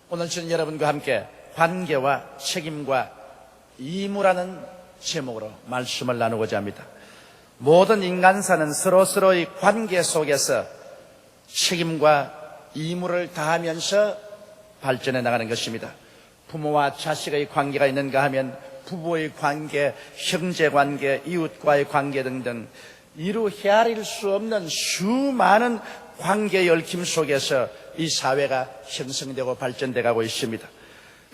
오늘 저는 여러분과 함께 관계와 책임과 의무라는 제목으로 말씀을 나누고자 합니다. 모든 인간사는 서로서로의 관계 속에서 책임과 의무를 다하면서 발전해 나가는 것입니다. 부모와 자식의 관계가 있는가 하면 부부의 관계, 형제 관계, 이웃과의 관계 등등 이루 헤아릴 수 없는 수많은 관계의 얽힘 속에서 이 사회가 형성되고 발전돼 가고 있습니다.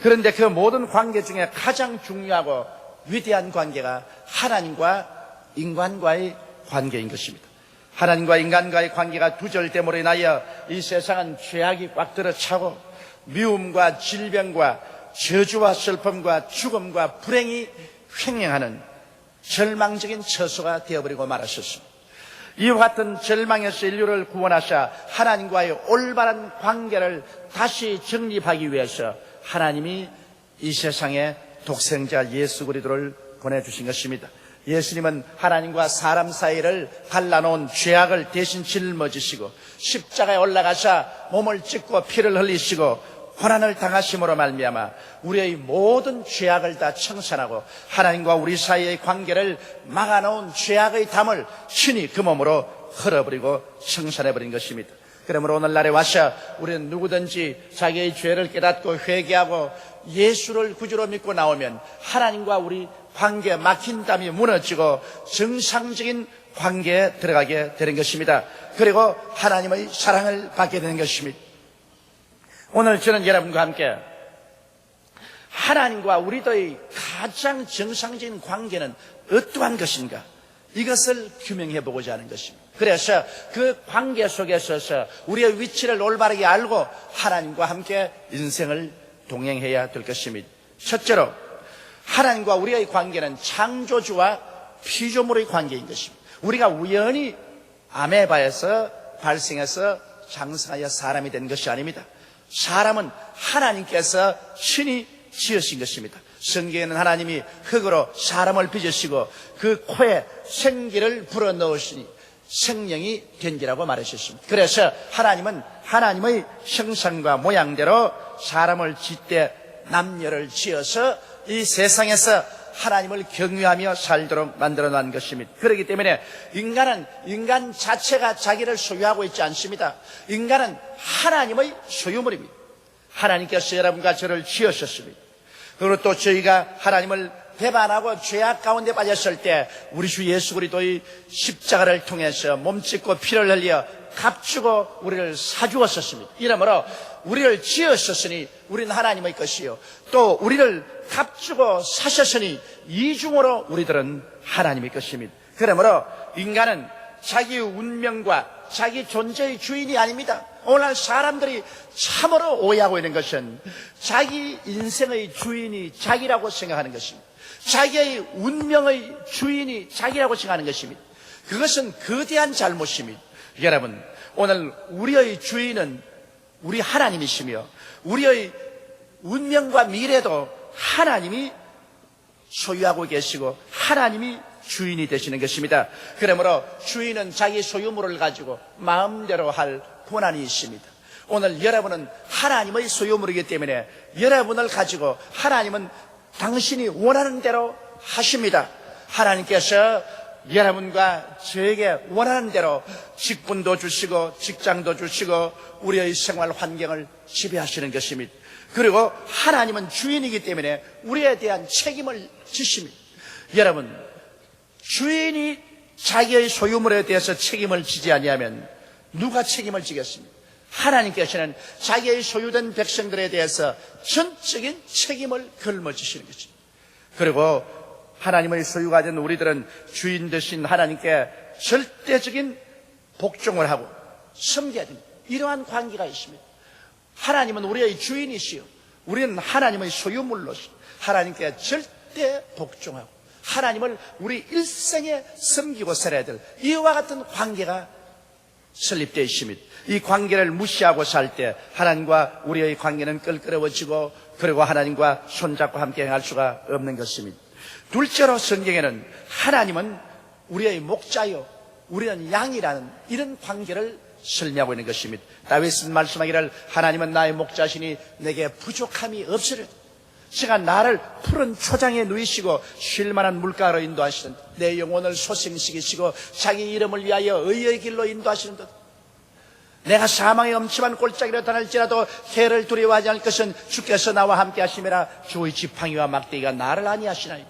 그런데 그 모든 관계 중에 가장 중요하고 위대한 관계가 하나님과 인간과의 관계인 것입니다. 하나님과 인간과의 관계가 두절됨으로 인하여 이 세상은 죄악이 꽉 들어차고 미움과 질병과 저주와 슬픔과 죽음과 불행이 횡행하는 절망적인 처소가 되어버리고 말았었습니다. 이와 같은 절망에서 인류를 구원하사 하나님과의 올바른 관계를 다시 정립하기 위해서 하나님이 이 세상에 독생자 예수 그리스도를 보내주신 것입니다. 예수님은 하나님과 사람 사이를 갈라놓은 죄악을 대신 짊어지시고 십자가에 올라가사 몸을 찢고 피를 흘리시고 고난을 당하심으로 말미암아 우리의 모든 죄악을 다 청산하고 하나님과 우리 사이의 관계를 막아놓은 죄악의 담을 친히 그 몸으로 헐어버리고 청산해버린 것입니다. 그러므로 오늘날에 와서 우리는 누구든지 자기의 죄를 깨닫고 회개하고 예수를 구주로 믿고 나오면 하나님과 우리 관계 막힌 담이 무너지고 정상적인 관계에 들어가게 되는 것입니다. 그리고 하나님의 사랑을 받게 되는 것입니다. 오늘 저는 여러분과 함께 하나님과 우리들의 가장 정상적인 관계는 어떠한 것인가, 이것을 규명해 보고자 하는 것입니다. 그래서 그 관계 속에 서서 우리의 위치를 올바르게 알고 하나님과 함께 인생을 동행해야 될 것입니다. 첫째로 하나님과 우리의 관계는 창조주와 피조물의 관계인 것입니다. 우리가 우연히 아메바에서 발생해서 장성하여 사람이 된 것이 아닙니다. 사람은 하나님께서 친히 지으신 것입니다. 성경에는 하나님이 흙으로 사람을 빚으시고 그 코에 생기를 불어넣으시니 생명이 된지라고 말하셨습니다. 그래서 하나님은 하나님의 형상과 모양대로 사람을 짓되 남녀를 지어서 이 세상에서 하나님을 경외하며 살도록 만들어 놓은 것입니다. 그렇기 때문에 인간은 인간 자체가 자기를 소유하고 있지 않습니다. 인간은 하나님의 소유물입니다. 하나님께서 여러분과 저를 지으셨습니다. 그리고 또 저희가 하나님을 배반하고 죄악 가운데 빠졌을 때 우리 주 예수 그리스도의 십자가를 통해서 몸짓고 피를 흘려 값주고 우리를 사주었었습니다. 이러므로 우리를 지으셨으니 우리는 하나님의 것이요, 또 우리를 값주고 사셨으니 이중으로 우리들은 하나님의 것입니다. 그러므로 인간은 자기 운명과 자기 존재의 주인이 아닙니다. 오늘 사람들이 참으로 오해하고 있는 것은 자기 인생의 주인이 자기라고 생각하는 것입니다. 자기의 운명의 주인이 자기라고 생각하는 것입니다. 그것은 거대한 잘못입니다. 여러분, 오늘 우리의 주인은 우리 하나님이시며 우리의 운명과 미래도 하나님이 소유하고 계시고 하나님이 주인이 되시는 것입니다. 그러므로 주인은 자기 소유물을 가지고 마음대로 할 권한이 있습니다. 오늘 여러분은 하나님의 소유물이기 때문에 여러분을 가지고 하나님은 당신이 원하는 대로 하십니다. 하나님께서 여러분과 저에게 원하는 대로 직분도 주시고 직장도 주시고 우리의 생활 환경을 지배하시는 것입니다. 그리고 하나님은 주인이기 때문에 우리에 대한 책임을 지십니다. 여러분, 주인이 자기의 소유물에 대해서 책임을 지지 아니하면 누가 책임을 지겠습니까? 하나님께서는 자기의 소유된 백성들에 대해서 전적인 책임을 걸머지시는 것입니다. 그리고 하나님의 소유가 된 우리들은 주인 되신 하나님께 절대적인 복종을 하고 섬겨야 됩니다. 이러한 관계가 있습니다. 하나님은 우리의 주인이시요, 우리는 하나님의 소유물로서 하나님께 절대 복종하고 하나님을 우리 일생에 섬기고 살아야 될 이와 같은 관계가 설립되어 있습니다. 이 관계를 무시하고 살 때 하나님과 우리의 관계는 껄끄러워지고 그리고 하나님과 손잡고 함께 행할 수가 없는 것입니다. 둘째로 성경에는 하나님은 우리의 목자요, 우리는 양이라는 이런 관계를 설명하고 있는 것입니다. 다윗은 말씀하기를 하나님은 나의 목자시니 내게 부족함이 없으리라. 제가 나를 푸른 초장에 누이시고 쉴만한 물가로 인도하시는 내 영혼을 소생시키시고 자기 이름을 위하여 의의 길로 인도하시는 것. 내가 사망의 엄침한 골짜기로 다닐지라도 해를 두려워하지 않을 것은 주께서 나와 함께 하심이라. 주의 지팡이와 막대기가 나를 안위하시나이다.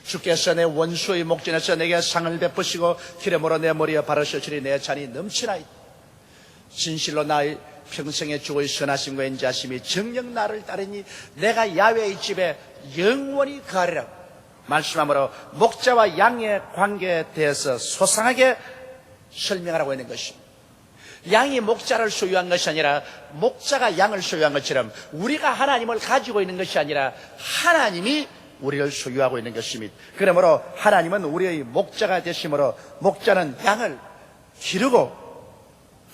주께서 내 원수의 목전에서 내게 상을 베푸시고 기름으로 내 머리에 바르시리니 내 잔이 넘치나이다. 진실로 나의 평생의 주의 선하심과 인자심이 정녕 나를 따르니 내가 야훼의 집에 영원히 거하리라. 말씀함으로 목자와 양의 관계에 대해서 소상하게 설명하라고 있는 것입니다. 양이 목자를 소유한 것이 아니라 목자가 양을 소유한 것처럼 우리가 하나님을 가지고 있는 것이 아니라 하나님이 우리를 소유하고 있는 것입니다. 그러므로 하나님은 우리의 목자가 되심으로 목자는 양을 기르고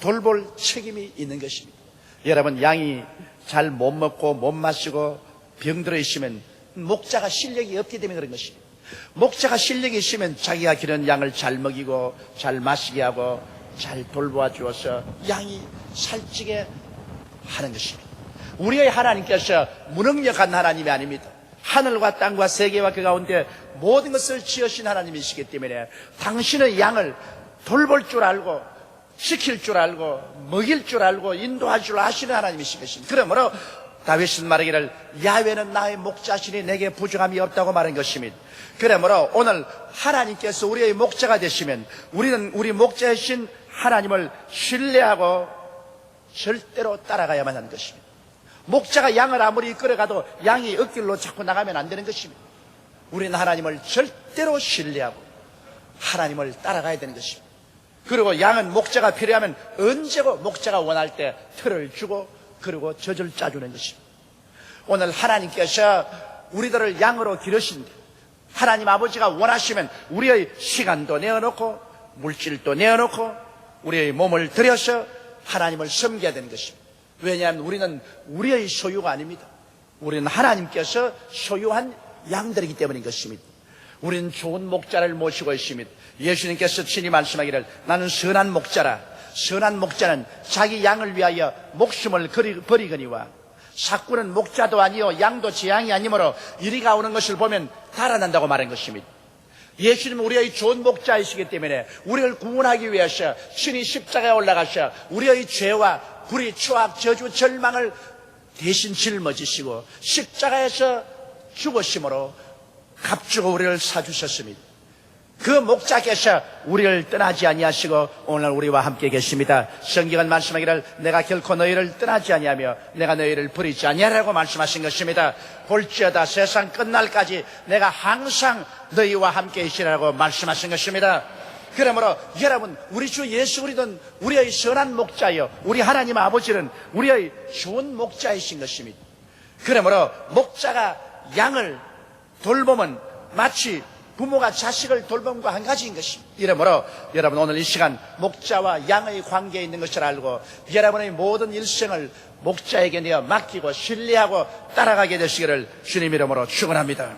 돌볼 책임이 있는 것입니다. 여러분, 양이 잘 못 먹고 못 마시고 병들어 있으면 목자가 실력이 없기 때문에 그런 것입니다. 목자가 실력이 있으면 자기가 기른 양을 잘 먹이고 잘 마시게 하고 잘 돌보아 주어서 양이 살찌게 하는 것입니다. 우리의 하나님께서 무능력한 하나님이 아닙니다. 하늘과 땅과 세계와 그 가운데 모든 것을 지으신 하나님이시기 때문에 당신의 양을 돌볼 줄 알고 지킬 줄 알고 먹일 줄 알고 인도할 줄 아시는 하나님이신 것입니다. 그러므로 다윗은 말하기를 야훼는 나의 목자시니 내게 부족함이 없다고 말한 것입니다. 그러므로 오늘 하나님께서 우리의 목자가 되시면 우리는 우리 목자이신 하나님을 신뢰하고 절대로 따라가야만 하는 것입니다. 목자가 양을 아무리 이끌어가도 양이 엇길로 자꾸 나가면 안 되는 것입니다. 우리는 하나님을 절대로 신뢰하고 하나님을 따라가야 되는 것입니다. 그리고 양은 목자가 필요하면 언제고 목자가 원할 때 틀을 주고 그리고 젖을 짜주는 것입니다. 오늘 하나님께서 우리들을 양으로 기르신데 하나님 아버지가 원하시면 우리의 시간도 내어놓고 물질도 내어놓고 우리의 몸을 들여서 하나님을 섬겨야 되는 것입니다. 왜냐하면 우리는 우리의 소유가 아닙니다. 우리는 하나님께서 소유한 양들이기 때문인 것입니다. 우리는 좋은 목자를 모시고 있습니다. 예수님께서 친히 말씀하기를 나는 선한 목자라. 선한 목자는 자기 양을 위하여 목숨을 버리거니와 사꾼은 목자도 아니요 양도 제 양이 아니므로 이리가 오는 것을 보면 달아난다고 말한 것입니다. 예수님은 우리의 좋은 목자이시기 때문에 우리를 구원하기 위해서 친히 십자가에 올라가셔 우리의 죄와 불의, 추악, 저주, 절망을 대신 짊어지시고 십자가에서 죽으심으로 값주고 우리를 사주셨습니다. 그 목자께서 우리를 떠나지 아니하시고 오늘 우리와 함께 계십니다. 성경은 말씀하기를 내가 결코 너희를 떠나지 아니하며 내가 너희를 버리지 아니하라고 말씀하신 것입니다. 볼지어다 세상 끝날까지 내가 항상 너희와 함께 있으라고 말씀하신 것입니다. 그러므로 여러분, 우리 주 예수 그리스도는 우리의 선한 목자여 우리 하나님 아버지는 우리의 좋은 목자이신 것입니다. 그러므로 목자가 양을 돌보면 마치 부모가 자식을 돌봄과 한 가지인 것입니다. 이러므로 여러분 오늘 이 시간 목자와 양의 관계에 있는 것을 알고 여러분의 모든 일생을 목자에게 내어 맡기고 신뢰하고 따라가게 되시기를 주님 이름으로 축원합니다.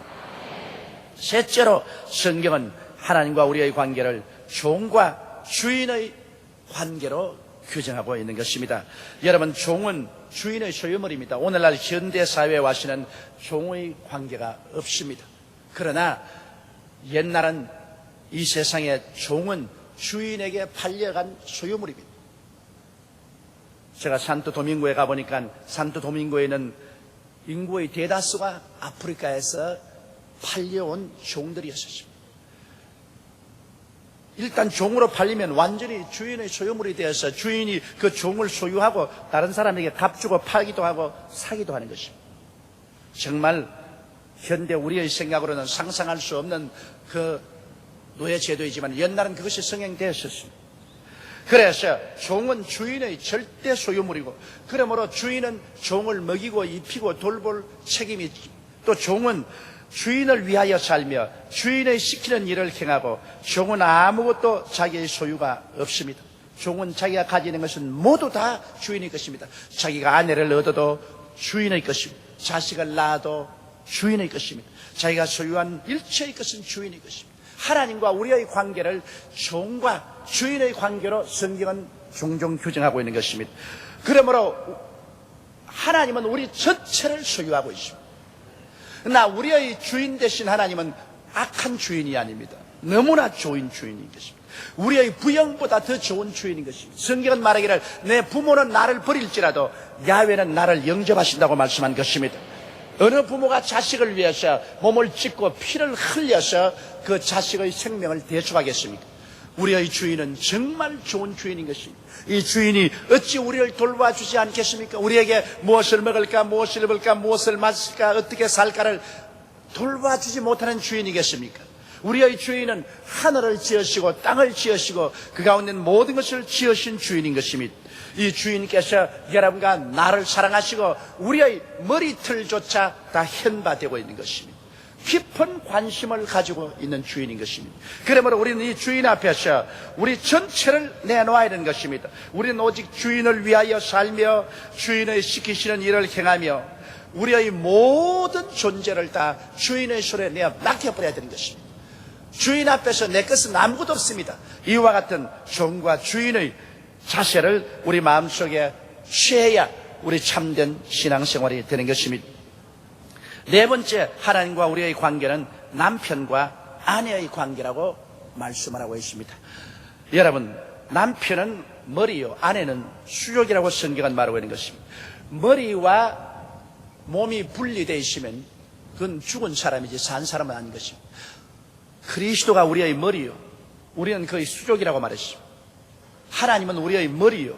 셋째로 성경은 하나님과 우리의 관계를 종과 주인의 관계로 규정하고 있는 것입니다. 여러분, 종은 주인의 소유물입니다. 오늘날 현대사회에 와서는 종의 관계가 없습니다. 그러나 옛날은 이 세상에 종은 주인에게 팔려간 소유물입니다. 제가 산토도밍고에 가보니까 산토도밍고에는 인구의 대다수가 아프리카에서 팔려온 종들이었습니다. 일단 종으로 팔리면 완전히 주인의 소유물이 되어서 주인이 그 종을 소유하고 다른 사람에게 값주고 팔기도 하고 사기도 하는 것입니다. 정말 현대 우리의 생각으로는 상상할 수 없는 그 노예제도이지만 옛날은 그것이 성행되었었습니다. 그래서 종은 주인의 절대 소유물이고 그러므로 주인은 종을 먹이고 입히고 돌볼 책임이 있고 또 종은 주인을 위하여 살며 주인의 시키는 일을 행하고 종은 아무것도 자기의 소유가 없습니다. 종은 자기가 가지는 것은 모두 다 주인의 것입니다. 자기가 아내를 얻어도 주인의 것입니다. 자식을 낳아도 주인의 것입니다. 자기가 소유한 일체의 것은 주인의 것입니다. 하나님과 우리의 관계를 종과 주인의 관계로 성경은 종종 규정하고 있는 것입니다. 그러므로 하나님은 우리 전체를 소유하고 있습니다. 그러나 우리의 주인 되신 하나님은 악한 주인이 아닙니다. 너무나 좋은 주인인 것입니다. 우리의 부영보다 더 좋은 주인인 것입니다. 성경은 말하기를 내 부모는 나를 버릴지라도 야훼는 나를 영접하신다고 말씀한 것입니다. 어느 부모가 자식을 위해서 몸을 찢고 피를 흘려서 그 자식의 생명을 대속하겠습니까? 우리의 주인은 정말 좋은 주인인 것입니다. 이 주인이 어찌 우리를 돌봐주지 않겠습니까? 우리에게 무엇을 먹을까, 무엇을 입을까, 무엇을 마실까, 어떻게 살까를 돌봐주지 못하는 주인이겠습니까? 우리의 주인은 하늘을 지으시고 땅을 지으시고 그 가운데 모든 것을 지으신 주인인 것입니다. 이 주인께서 여러분과 나를 사랑하시고 우리의 머리털조차 다 현바되고 있는 것입니다. 깊은 관심을 가지고 있는 주인인 것입니다. 그러므로 우리는 이 주인 앞에서 우리 전체를 내놓아야 되는 것입니다. 우리는 오직 주인을 위하여 살며 주인의 시키시는 일을 행하며 우리의 모든 존재를 다 주인의 손에 내어 맡겨버려야 되는 것입니다. 주인 앞에서 내 것은 아무것도 없습니다. 이와 같은 종과 주인의 자세를 우리 마음속에 취해야 우리 참된 신앙생활이 되는 것입니다. 네 번째, 하나님과 우리의 관계는 남편과 아내의 관계라고 말씀을 하고 있습니다. 여러분, 남편은 머리요, 아내는 수족이라고 성경은 말하고 있는 것입니다. 머리와 몸이 분리되어 있으면 그건 죽은 사람이지 산 사람은 아닌 것입니다. 그리스도가 우리의 머리요, 우리는 그의 수족이라고 말했습니다. 하나님은 우리의 머리요,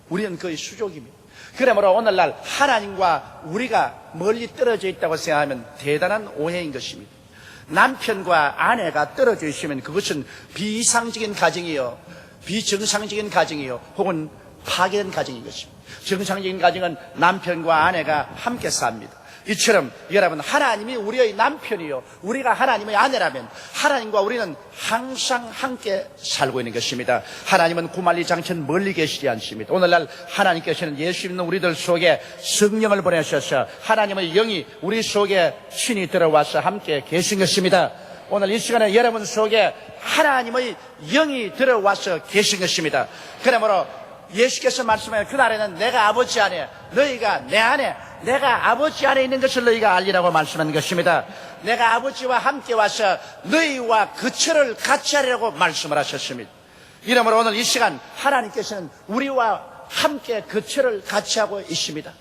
우리는 그의 수족입니다. 그러므로 오늘날 하나님과 우리가 멀리 떨어져 있다고 생각하면 대단한 오해인 것입니다. 남편과 아내가 떨어져 있으면 그것은 비이상적인 가정이요, 비정상적인 가정이요, 혹은 파괴된 가정인 것입니다. 정상적인 가정은 남편과 아내가 함께 삽니다. 이처럼 여러분, 하나님이 우리의 남편이요, 우리가 하나님의 아내라면 하나님과 우리는 항상 함께 살고 있는 것입니다. 하나님은 구만리장천 멀리 계시지 않습니다. 오늘날 하나님께서는 예수 믿는 우리들 속에 성령을 보내셔서 하나님의 영이 우리 속에 신이 들어와서 함께 계신 것입니다. 오늘 이 시간에 여러분 속에 하나님의 영이 들어와서 계신 것입니다. 그러므로 예수께서 말씀하여 그날에는 내가 아버지 안에, 너희가 내 안에, 내가 아버지 안에 있는 것을 너희가 알리라고 말씀한 것입니다. 내가 아버지와 함께 와서 너희와 거처를 같이 하리라고 말씀을 하셨습니다. 이러므로 오늘 이 시간 하나님께서는 우리와 함께 거처를 같이 하고 있습니다.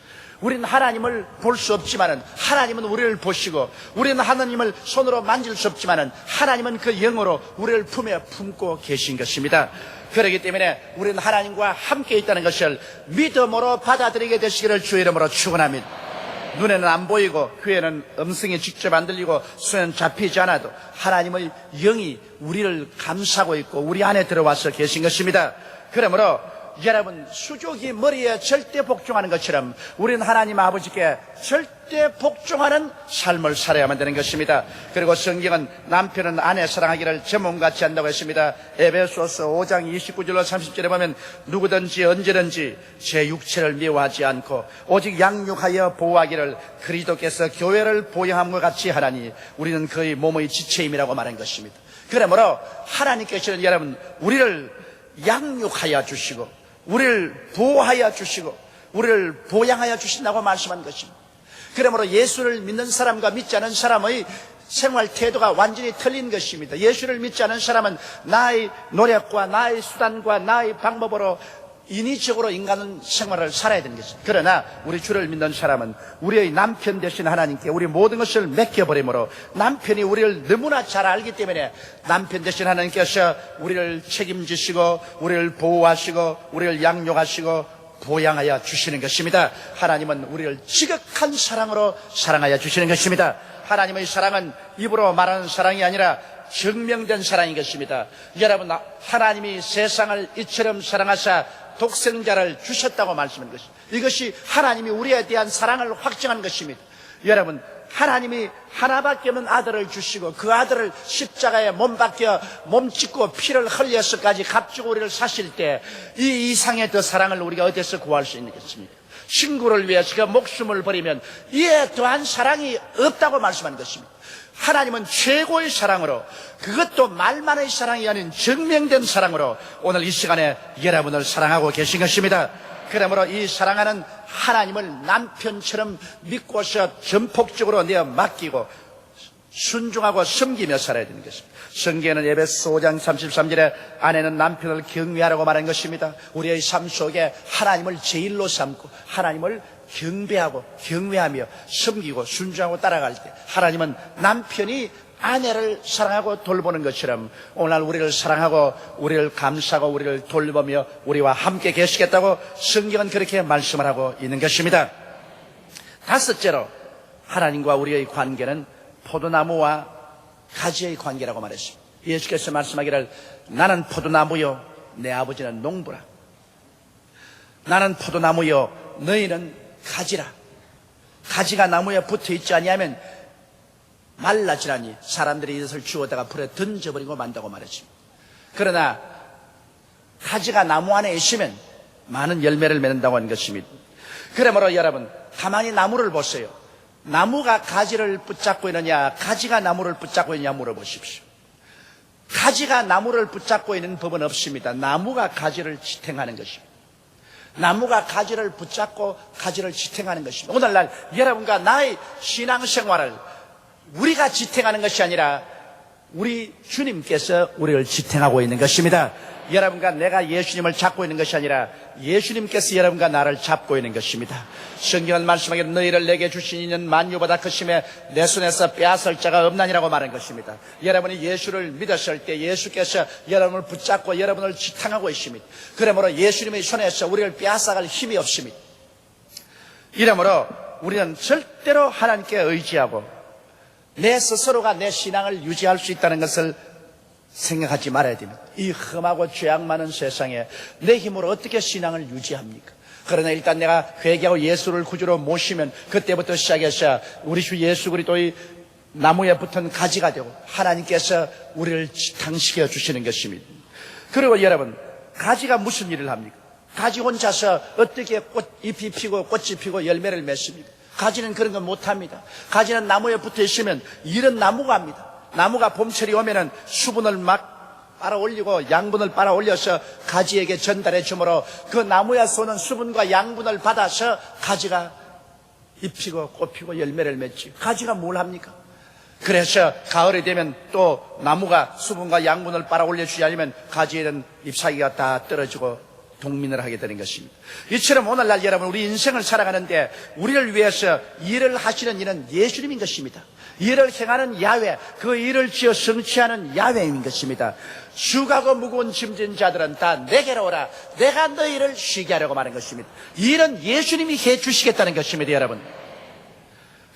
우리는 하나님을 볼 수 없지만은 하나님은 우리를 보시고, 우리는 하나님을 손으로 만질 수 없지만은 하나님은 그 영으로 우리를 품에 품고 계신 것입니다. 그렇기 때문에 우리는 하나님과 함께 있다는 것을 믿음으로 받아들이게 되시기를 주의 이름으로 축원합니다. 눈에는 안 보이고 귀에는 음성이 직접 안 들리고 손에는 잡히지 않아도 하나님의 영이 우리를 감싸고 있고 우리 안에 들어와서 계신 것입니다. 그러므로 여러분, 수족이 머리에 절대 복종하는 것처럼 우리는 하나님 아버지께 절대 복종하는 삶을 살아야만 되는 것입니다. 그리고 성경은 남편은 아내 사랑하기를 제 몸같이 한다고 했습니다. 에베소서 5장 29절로 30절에 보면 누구든지 언제든지 제 육체를 미워하지 않고 오직 양육하여 보호하기를 그리스도께서 교회를 보양함과 같이 하나니 우리는 그의 몸의 지체임이라고 말한 것입니다. 그러므로 하나님께서는 여러분, 우리를 양육하여 주시고 우리를 보호하여 주시고 우리를 보양하여 주신다고 말씀한 것입니다. 그러므로 예수를 믿는 사람과 믿지 않은 사람의 생활 태도가 완전히 틀린 것입니다. 예수를 믿지 않은 사람은 나의 노력과 나의 수단과 나의 방법으로 인위적으로 인간은 생활을 살아야 되는 것입니다. 그러나 우리 주를 믿는 사람은 우리의 남편 되신 하나님께 우리 모든 것을 맡겨버리므로 남편이 우리를 너무나 잘 알기 때문에 남편 되신 하나님께서 우리를 책임지시고 우리를 보호하시고 우리를 양육하시고 보양하여 주시는 것입니다. 하나님은 우리를 지극한 사랑으로 사랑하여 주시는 것입니다. 하나님의 사랑은 입으로 말하는 사랑이 아니라 증명된 사랑인 것입니다. 여러분, 하나님이 세상을 이처럼 사랑하사 독생자를 주셨다고 말씀한 것입니다. 이것이 하나님이 우리에 대한 사랑을 확증한 것입니다. 여러분, 하나님이 하나밖에 없는 아들을 주시고 그 아들을 십자가에 몸박혀 몸짓고 피를 흘려서까지 값주고 우리를 사실 때 이 이상의 더 사랑을 우리가 어디서 구할 수 있겠습니까? 친구를 위해서 그 목숨을 버리면 이에 더한 사랑이 없다고 말씀한 것입니다. 하나님은 최고의 사랑으로, 그것도 말만의 사랑이 아닌 증명된 사랑으로 오늘 이 시간에 여러분을 사랑하고 계신 것입니다. 그러므로 이 사랑하는 하나님을 남편처럼 믿고서 전폭적으로 내어 맡기고 순종하고 섬기며 살아야 되는 것입니다. 성경에는 에베소 5장 33절에 아내는 남편을 경외하라고 말한 것입니다. 우리의 삶 속에 하나님을 제일로 삼고 하나님을 경배하고 경외하며 섬기고 순종하고 따라갈 때 하나님은 남편이 아내를 사랑하고 돌보는 것처럼 오늘 우리를 사랑하고 우리를 감싸고 우리를 돌보며 우리와 함께 계시겠다고 성경은 그렇게 말씀을 하고 있는 것입니다. 다섯째로 하나님과 우리의 관계는 포도나무와 가지의 관계라고 말했습니다. 예수께서 말씀하기를 나는 포도나무요 내 아버지는 농부라. 나는 포도나무요 너희는 가지라. 가지가 나무에 붙어 있지 아니하면 말라지라니 사람들이 이것을 주워다가 불에 던져버리고 만다고 말했습니다. 그러나 가지가 나무 안에 있으면 많은 열매를 맺는다고 하는 것입니다. 그러므로 여러분 가만히 나무를 보세요. 나무가 가지를 붙잡고 있느냐 가지가 나무를 붙잡고 있느냐 물어보십시오. 가지가 나무를 붙잡고 있는 법은 없습니다. 나무가 가지를 지탱하는 것입니다. 나무가 가지를 붙잡고 가지를 지탱하는 것입니다. 오늘날 여러분과 나의 신앙생활을 우리가 지탱하는 것이 아니라 우리 주님께서 우리를 지탱하고 있는 것입니다. 여러분과 내가 예수님을 잡고 있는 것이 아니라 예수님께서 여러분과 나를 잡고 있는 것입니다. 성경은 말씀하기를 너희를 내게 주신 이는 만유보다 크심에 내 손에서 빼앗을 자가 없나니라고 말한 것입니다. 여러분이 예수를 믿었을 때 예수께서 여러분을 붙잡고 여러분을 지탱하고 있습니다. 그러므로 예수님의 손에서 우리를 빼앗아갈 힘이 없습니다. 이러므로 우리는 절대로 하나님께 의지하고 내 스스로가 내 신앙을 유지할 수 있다는 것을 생각하지 말아야 됩니다. 이 험하고 죄악 많은 세상에 내 힘으로 어떻게 신앙을 유지합니까? 그러나 일단 내가 회개하고 예수를 구주로 모시면 그때부터 시작해서 우리 주 예수 그리스도의 나무에 붙은 가지가 되고 하나님께서 우리를 지탱시켜 주시는 것입니다. 그리고 여러분 가지가 무슨 일을 합니까? 가지 혼자서 어떻게 잎이 피고 꽃이 피고 열매를 맺습니까? 가지는 그런 거 못합니다. 가지는 나무에 붙어 있으면 이런 나무가 합니다. 나무가 봄철이 오면은 수분을 막 빨아 올리고 양분을 빨아 올려서 가지에게 전달해 주므로 그 나무에 쏘는 수분과 양분을 받아서 가지가 잎이고 꽃피고 열매를 맺지. 가지가 뭘 합니까? 그래서 가을이 되면 또 나무가 수분과 양분을 빨아 올려주지 않으면 가지에는 잎사귀가 다 떨어지고 동민을 하게 되는 것입니다. 이처럼 오늘날 여러분 우리 인생을 살아가는데 우리를 위해서 일을 하시는 이는 예수님인 것입니다. 일을 행하는 야훼, 그 일을 지어 성취하는 야훼인 것입니다. 주가고 무거운 짐진 자들은 다 내게로 오라. 내가 너희를 쉬게 하려고 말한 것입니다. 일은 예수님이 해주시겠다는 것입니다. 여러분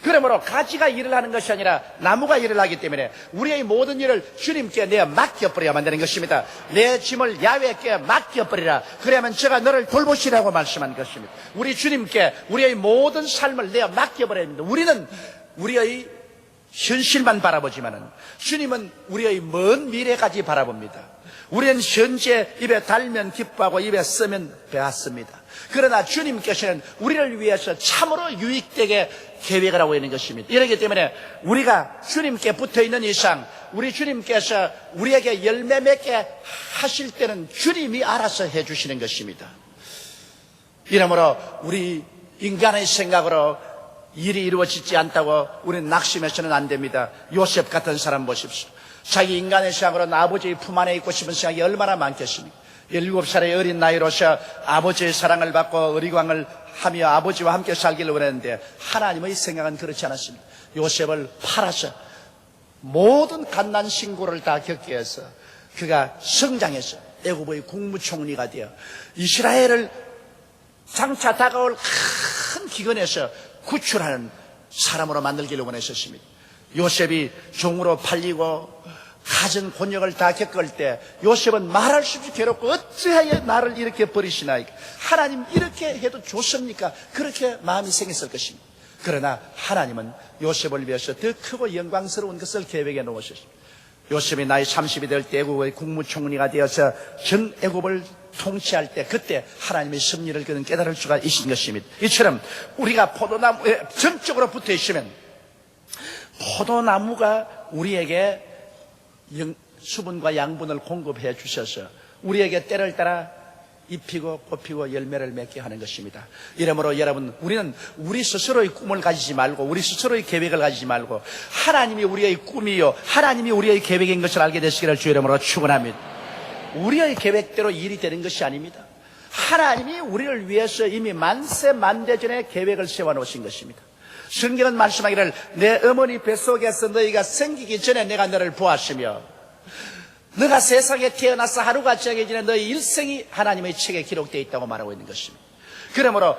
그러므로 가지가 일을 하는 것이 아니라 나무가 일을 하기 때문에 우리의 모든 일을 주님께 내어 맡겨버려야만 되는 것입니다. 내 짐을 야훼께 맡겨버리라. 그래야만 제가 너를 돌보시라고 말씀한 것입니다. 우리 주님께 우리의 모든 삶을 내어 맡겨버려야 합니다. 우리는 우리의 현실만 바라보지만은 주님은 우리의 먼 미래까지 바라봅니다. 우리는 현재 입에 달면 기뻐하고 입에 쓰면 배웠습니다. 그러나 주님께서는 우리를 위해서 참으로 유익되게 계획을 하고 있는 것입니다. 이렇기 때문에 우리가 주님께 붙어있는 이상 우리 주님께서 우리에게 열매 맺게 하실 때는 주님이 알아서 해주시는 것입니다. 이러므로 우리 인간의 생각으로 일이 이루어지지 않다고 우리는 낙심해서는 안 됩니다. 요셉 같은 사람 보십시오. 자기 인간의 생각으로는 아버지의 품 안에 있고 싶은 생각이 얼마나 많겠습니까? 17살의 어린 나이로서 아버지의 사랑을 받고 의리광을 하며 아버지와 함께 살기를 원했는데 하나님의 생각은 그렇지 않았습니다. 요셉을 팔아서 모든 갓난 신고를 다 겪게 해서 그가 성장해서 애굽의 국무총리가 되어 이스라엘을 장차 다가올 큰 기근에서 구출하는 사람으로 만들기를 원했었습니다. 요셉이 종으로 팔리고 가진 곤욕을 다 겪을 때 요셉은 말할 수 없이 괴롭고 어찌하여 나를 이렇게 버리시나이까? 하나님 이렇게 해도 좋습니까? 그렇게 마음이 생겼을 것입니다. 그러나 하나님은 요셉을 위해서 더 크고 영광스러운 것을 계획해 놓으셨습니다. 요셉이 나이 30이 될 때 애굽의 국무총리가 되어서 전 애굽을 통치할 때 그때 하나님의 섭리를 그는 깨달을 수가 있는 것입니다. 이처럼 우리가 포도나무에 전적으로 붙어 있으면 포도나무가 우리에게 수분과 양분을 공급해 주셔서 우리에게 때를 따라 잎이고 꽃피고 열매를 맺게 하는 것입니다. 이러므로 여러분, 우리는 우리 스스로의 꿈을 가지지 말고, 우리 스스로의 계획을 가지지 말고, 하나님이 우리의 꿈이요 하나님이 우리의 계획인 것을 알게 되시기를 주 이름으로 축원합니다. 우리의 계획대로 일이 되는 것이 아닙니다. 하나님이 우리를 위해서 이미 만세 만대전에 계획을 세워놓으신 것입니다. 성경은 말씀하기를 내 어머니 뱃속에서 너희가 생기기 전에 내가 너를 보았으며 너가 세상에 태어나서 하루가 지나기 전에 너희 일생이 하나님의 책에 기록되어 있다고 말하고 있는 것입니다. 그러므로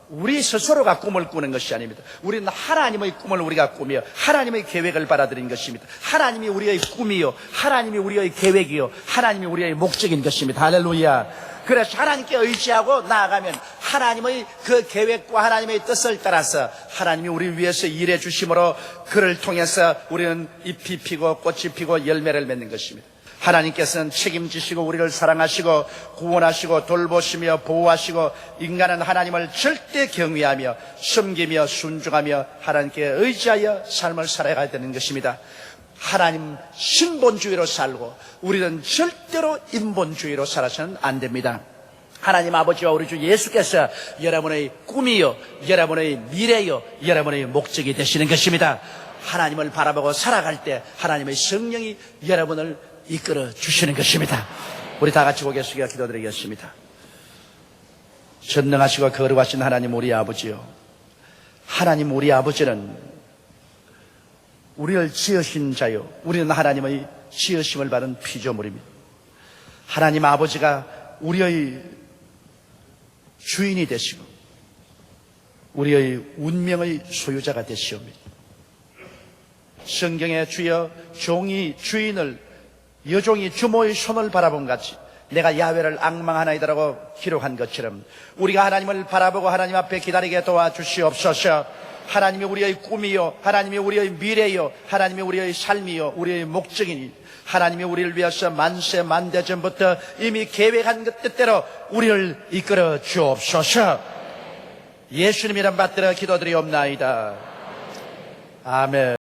우리 스스로가 꿈을 꾸는 것이 아닙니다. 우리는 하나님의 꿈을 우리가 꾸며 하나님의 계획을 받아들인 것입니다. 하나님이 우리의 꿈이요 하나님이 우리의 계획이요 하나님이 우리의 목적인 것입니다. 할렐루야. 그래서 하나님께 의지하고 나아가면 하나님의 그 계획과 하나님의 뜻을 따라서 하나님이 우리 위해서 일해 주심으로 그를 통해서 우리는 잎이 피고 꽃이 피고 열매를 맺는 것입니다. 하나님께서는 책임지시고 우리를 사랑하시고 구원하시고 돌보시며 보호하시고 인간은 하나님을 절대 경외하며 섬기며 순종하며 하나님께 의지하여 삶을 살아가야 되는 것입니다. 하나님 신본주의로 살고 우리는 절대로 인본주의로 살아서는 안 됩니다. 하나님 아버지와 우리 주 예수께서 여러분의 꿈이요 여러분의 미래요 여러분의 목적이 되시는 것입니다. 하나님을 바라보고 살아갈 때 하나님의 성령이 여러분을 이끌어 주시는 것입니다. 우리 다 같이 고개 숙여 기도드리겠습니다. 전능하시고 거룩하신 하나님 우리 아버지요, 하나님 우리 아버지는 우리를 지으신 자요 우리는 하나님의 지으심을 받은 피조물입니다. 하나님 아버지가 우리의 주인이 되시고 우리의 운명의 소유자가 되시옵니다. 성경에 주여 종이 주인을 여종이 주모의 손을 바라본 같이 내가 야훼를 앙망하나이다라고 기록한 것처럼 우리가 하나님을 바라보고 하나님 앞에 기다리게 도와주시옵소서. 하나님이 우리의 꿈이요 하나님이 우리의 미래요 하나님이 우리의 삶이요 우리의 목적이니 하나님이 우리를 위해서 만세 만대전부터 이미 계획한 것 뜻대로 우리를 이끌어 주옵소서. 예수님 이름 받들어 기도드리옵나이다. 아멘.